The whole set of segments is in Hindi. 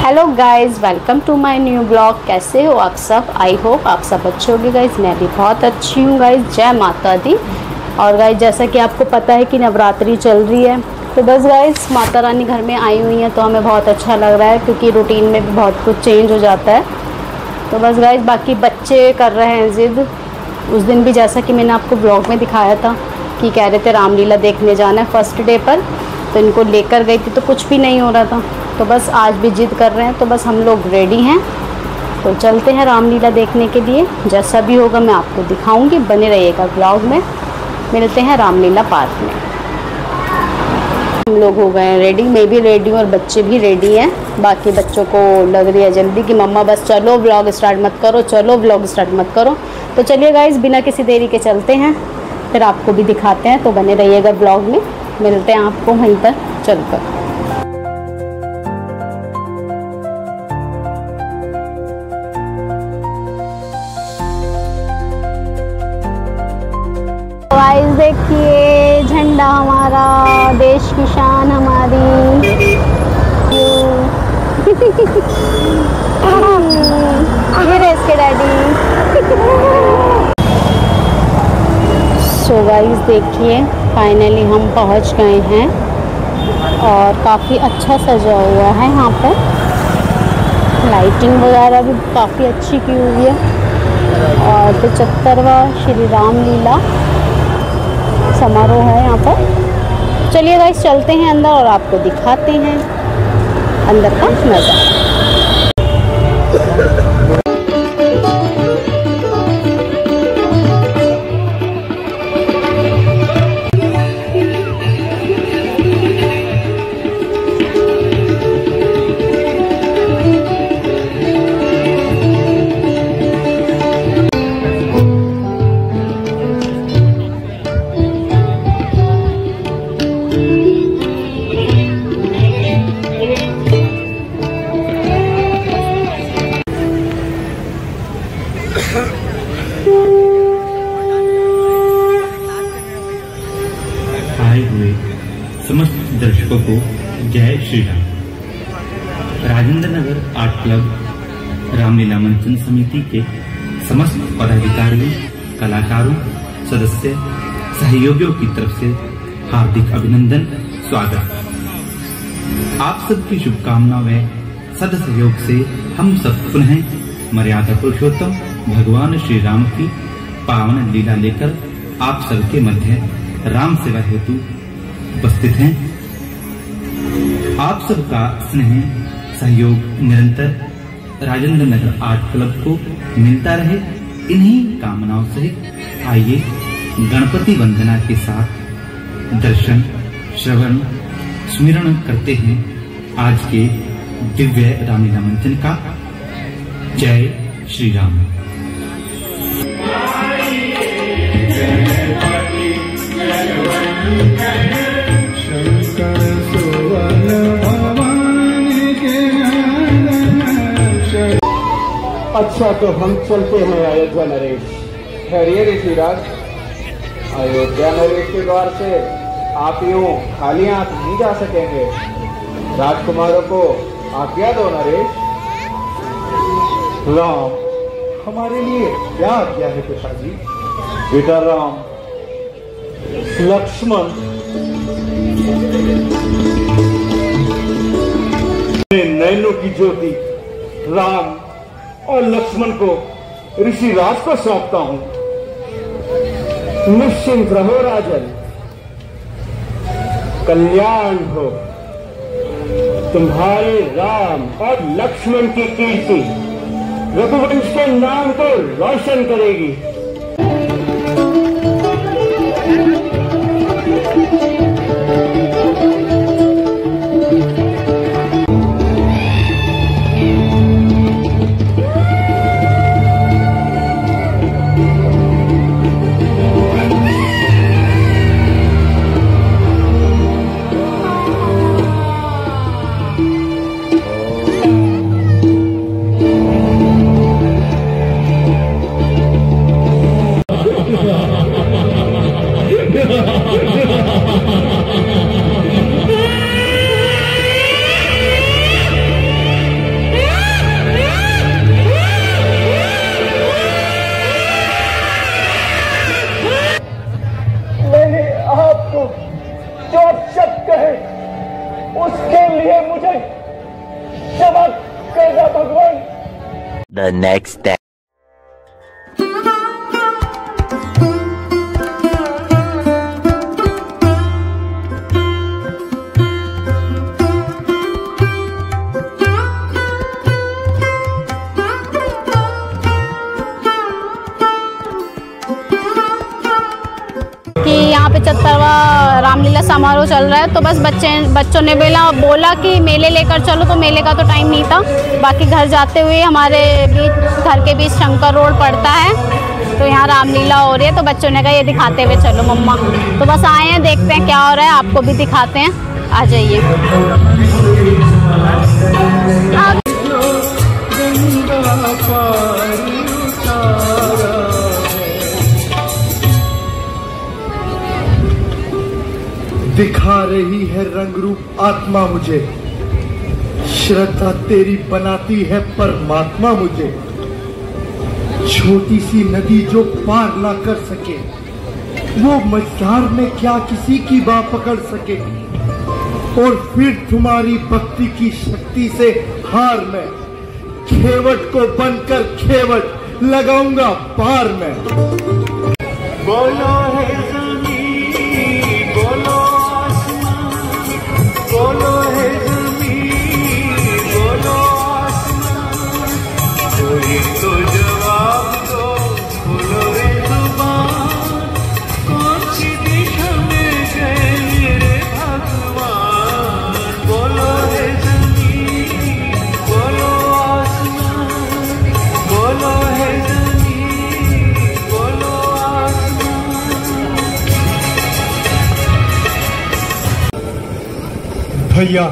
Hello guys, welcome to my new blog. कैसे हो आप सब? आई होप आप सब अच्छे होंगे गाइस। मैं भी बहुत अच्छी हूँ गाइस। जय माता दी। और गाइस जैसा कि आपको पता है कि नवरात्रि चल रही है, तो बस गाइस माता रानी घर में आई हुई हैं तो हमें बहुत अच्छा लग रहा है, क्योंकि रूटीन में भी बहुत कुछ चेंज हो जाता है। तो बस गाइस बाकी बच्चे कर रहे हैं ज़िद। उस दिन भी जैसा कि मैंने आपको ब्लॉग में दिखाया था कि कह रहे थे रामलीला देखने जाना है फर्स्ट डे पर, तो इनको लेकर गई थी तो कुछ भी नहीं हो रहा था। तो बस आज भी जिद कर रहे हैं, तो बस हम लोग रेडी हैं, तो चलते हैं रामलीला देखने के लिए। जैसा भी होगा मैं आपको दिखाऊंगी, बने रहिएगा ब्लॉग में। मिलते हैं रामलीला पार्क में। हम लोग हो गए हैं रेडी, मैं भी रेडी हूँ और बच्चे भी रेडी हैं। बाकी बच्चों को लग रही है जल्दी कि मम्मा बस चलो व्लॉग स्टार्ट मत करो, चलो व्लॉग स्टार्ट मत करो। तो चलिए गाइस बिना किसी देरी के चलते हैं, फिर आपको भी दिखाते हैं। तो बने रहिएगा ब्लॉग में, मिलते हैं आपको वहीं पर चलकर। गाइस देखिए झंडा हमारा, देश की शान हमारी। ये रहे इसके डैडी। सो गाइस देखिए फाइनली हम पहुंच गए हैं और काफ़ी अच्छा सजा हुआ है यहाँ पर। लाइटिंग वगैरह भी काफ़ी अच्छी की हुई है। और 75वां श्री रामलीला समारोह है यहाँ पर। चलिए गाइस चलते हैं अंदर और आपको दिखाते हैं अंदर का नज़ारा। आए हुए समस्त दर्शकों को जय श्री राम। राजेंद्र नगर आर्ट क्लब रामलीला मंचन समिति के समस्त पदाधिकारियों, कलाकारों, सदस्य, सहयोगियों की तरफ से हार्दिक अभिनंदन, स्वागत। आप सबकी शुभकामनाओं में सद सहयोग से हम सब पुनः मर्यादा पुरुषोत्तम भगवान श्री राम की पावन लीला लेकर आप सबके मध्य राम सेवा हेतु उपस्थित हैं। आप सबका स्नेह सहयोग निरंतर राजेंद्र नगर आर्ट क्लब को मिलता रहे, इन्हीं कामनाओं सहित आइए गणपति वंदना के साथ दर्शन, श्रवण, स्मरण करते हैं आज के दिव्य रामलीला मंचन का। जय श्री राम। अच्छा तो हम चलते हैं अयोध्या नरेश। ठहरिए ऋषिराज, अयोध्या नरेश के द्वार से आप यूं खाली हाथ नहीं जा सकेंगे। राजकुमारों को आज्ञा दो नरेश। राम, हमारे लिए क्या आज्ञा है पिताजी? बेटा राम, लक्ष्मण नैनों की ज्योति राम और लक्ष्मण को ऋषिराज को सौंपता हूं। निश्चिंत रहो राजन, कल्याण हो। तुम्हारे राम और लक्ष्मण की कीर्ति रघुवंश के नाम को रोशन करेगी। The next day. कि यहाँ पे 75वां रामलीला समारोह चल रहा है, तो बस बच्चों ने बोला कि मेले लेकर चलो, तो मेले का तो टाइम नहीं था। बाकी घर जाते हुए हमारे घर के बीच शंकर रोड पड़ता है, तो यहाँ रामलीला हो रही है, तो बच्चों ने कहा ये दिखाते हुए चलो मम्मा। तो बस आए हैं, देखते हैं क्या हो रहा है, आपको भी दिखाते हैं, आ जाइए। दिखा रही है रंग रूप आत्मा मुझे, श्रद्धा तेरी बनाती है परमात्मा मुझे। छोटी सी नदी जो पार ना कर सके, वो मझधार में क्या किसी की बाह पकड़ सके। और फिर तुम्हारी भक्ति की शक्ति से हार में खेवट को बनकर खेवट लगाऊंगा पार में। बोलो है ज़मीन, बोलो आसमान, बोलो है ज़मीन, बोलो आसमान, कोई तो जवाब दो, बोलो रे ज़ुबान, कौन सी दिशा में गए मेरे भगवान। बोलो है ज़मीन, बोलो आसमान, बोलो है ज़मीन, बोलो आसमान। भैया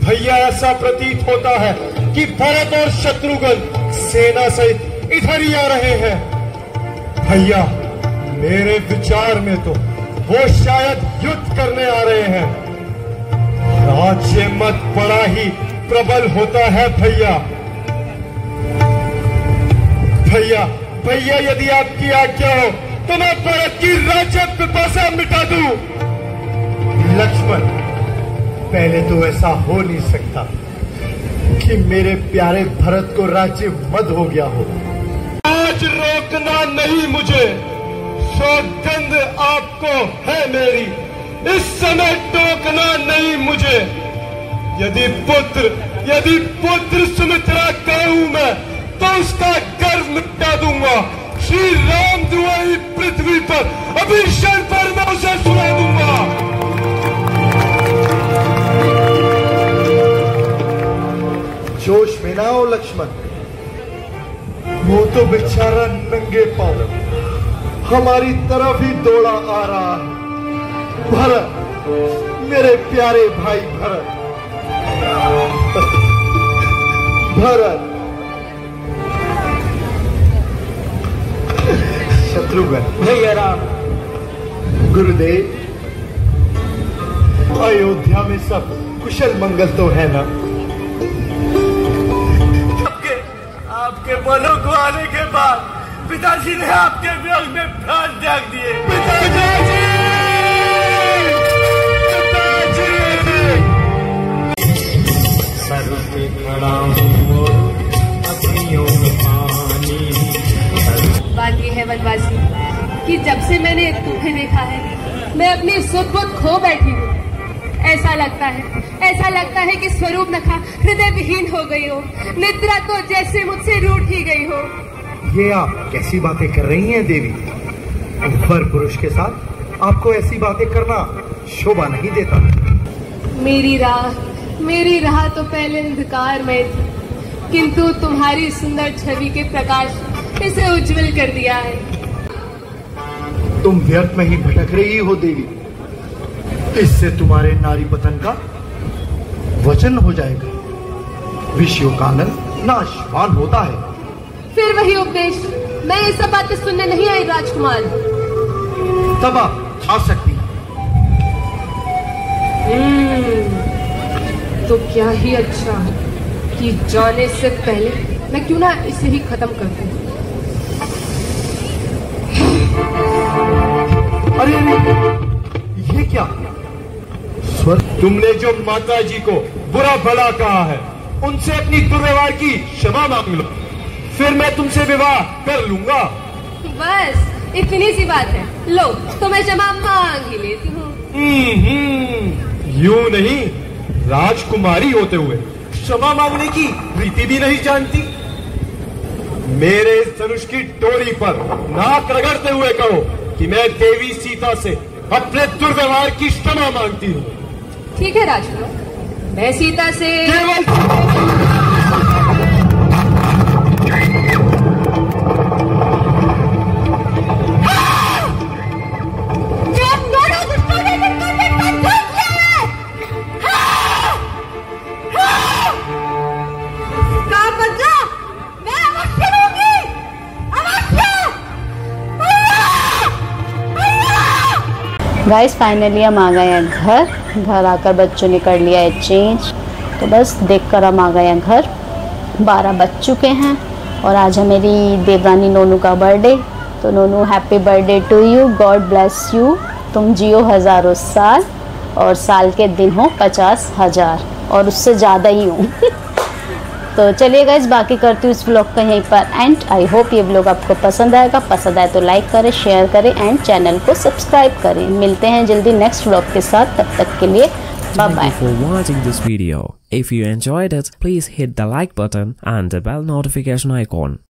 भैया, ऐसा प्रतीत होता है कि भरत और शत्रुघ्न सेना सहित इधर ही आ रहे हैं। भैया, मेरे विचार में तो वो शायद युद्ध करने आ रहे हैं। राज्य मत बड़ा ही प्रबल होता है भैया। भैया भैया, यदि आपकी आज्ञा हो तो मैं भरत की राज्य पिपासा मिटा दूं। लक्ष्मण, पहले तो ऐसा हो नहीं सकता कि मेरे प्यारे भरत को राज्य मद हो गया हो। आज रोकना नहीं मुझे, सौगंध आपको है मेरी, इस समय टोकना नहीं मुझे। यदि पुत्र सुमित्रा का हूं मैं, तो उसका गर्व मिटा दूंगा। श्री राम द्रोही पृथ्वी पर अभी क्षण पर मैं उसे सुना दूंगा। जोश में ना हो लक्ष्मण, वो तो बेचारा नंगे पांव हमारी तरफ ही दौड़ा आ रहा है। भरत, मेरे प्यारे भाई भरत, भरत, शत्रुघ्न, भैया राम, गुरुदेव, अयोध्या में सब कुशल मंगल तो है ना? आपके बलों को आने के बाद पिताजी ने आपके वियोग में प्राण त्याग दिए। पिताजी, सर पे खड़ा हूँ अखियों में पानी। बात ये है वनवासी कि जब से मैंने तुम्हें देखा है, मैं अपनी सुध-बुध खो बैठी हूँ। ऐसा लगता है कि स्वरूप नखा हृदय विहीन हो गई हो, निद्रा तो जैसे मुझसे रूठ ही गई हो। ये आप कैसी बातें कर रही हैं देवी? वर पुरुष के साथ आपको ऐसी बातें करना शोभा नहीं देता। मेरी राह तो पहले अंधकार में थी, किंतु तुम्हारी सुंदर छवि के प्रकाश इसे उज्जवल कर दिया है। तुम व्यर्थ में ही भटक रही हो देवी, इससे तुम्हारे नारी पतन का वचन हो जाएगा। विषयों का आनंद नाशवान होता है। फिर वही उपदेश, मैं ये सब बातें सुनने नहीं आई राजकुमार। तब आप आ सकती हैं। तो क्या ही अच्छा कि जाने से पहले मैं क्यों ना इसे ही खत्म कर दूं। अरे ये क्या? तुमने जो माता जी को बुरा भला कहा है, उनसे अपनी दुर्व्यवहार की क्षमा मांग लो। फिर मैं तुमसे विवाह कर लूंगा। बस इतनी सी बात है, लो तो मैं क्षमा मांग ही लेती हूँ। यूं नहीं, राजकुमारी होते हुए क्षमा मांगने की रीति भी नहीं जानती। मेरे इस धनुष की डोरी पर नाक रगड़ते हुए कहो कि मैं देवी सीता से अपने दुर्व्यवहार की क्षमा मांगती हूँ। ठीक है राजकुमार, मैं सीता से गाइस फाइनली हम आ गए हैं घर आकर बच्चों ने कर लिया है चेंज, तो बस देखकर हम आ गए हैं घर। 12 बज चुके हैं और आज है मेरी देवरानी नोनू का बर्थडे। तो Nonu happy birthday to you, God bless you, तुम जियो हज़ारों साल और साल के दिन हो 50,000 और उससे ज़्यादा ही हूँ। तो चलिए गाइस बाकी करती हूँ इस व्लॉग का यहीं पर एंड। आई होप ये व्लॉग आपको पसंद आएगा, पसंद आए तो लाइक करें, शेयर करें एंड चैनल को सब्सक्राइब करें। मिलते हैं जल्दी नेक्स्ट व्लॉग के साथ, तब तक के लिए bye bye. Thank you for watching this video. If you enjoyed it, please hit the like button and the bell notification icon.